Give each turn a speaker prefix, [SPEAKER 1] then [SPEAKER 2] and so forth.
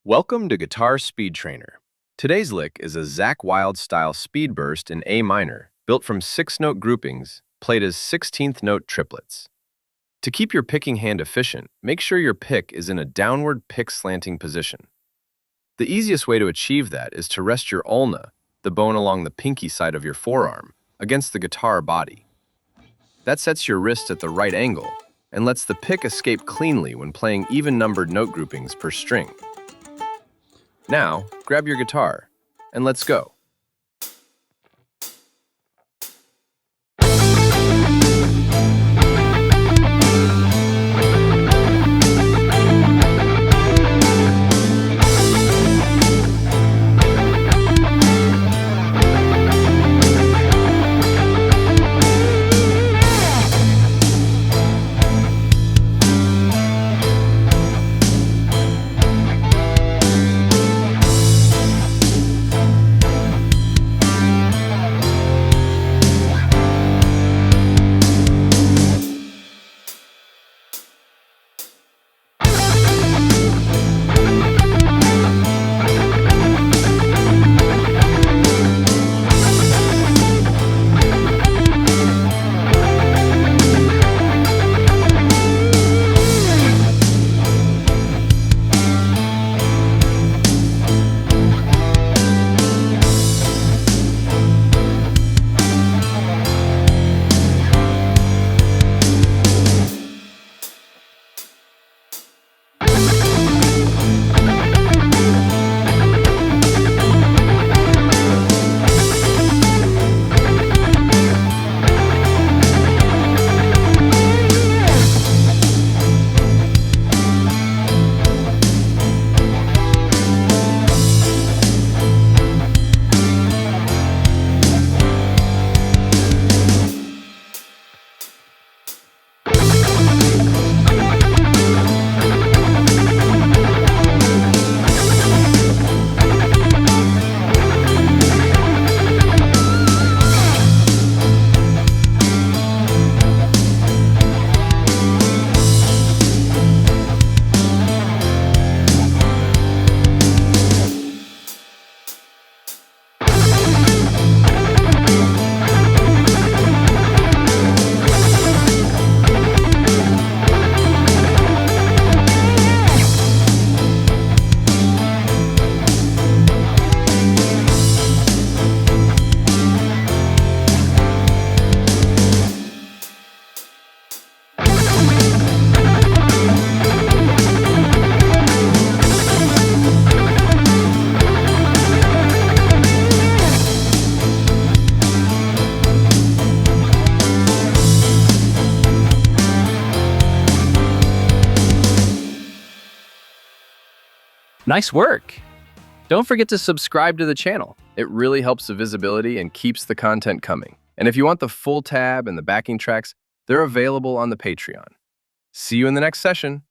[SPEAKER 1] Welcome to Guitar Speed Trainer. Today's lick is a Zakk Wylde style speed burst in A minor, built from 6-note groupings, played as 16th-note triplets. To keep your picking hand efficient, make sure your pick is in a downward pick slanting position. The easiest way to achieve that is to rest your ulna, the bone along the pinky side of your forearm, against the guitar body. That sets your wrist at the right angle and lets the pick escape cleanly when playing even-numbered note groupings per string. Now, grab your guitar, and let's go.
[SPEAKER 2] Nice work! Don't forget to subscribe to the channel. It really helps the visibility and keeps the content coming. And if you want the full tab and the backing tracks, they're available on the Patreon. See you in the next session.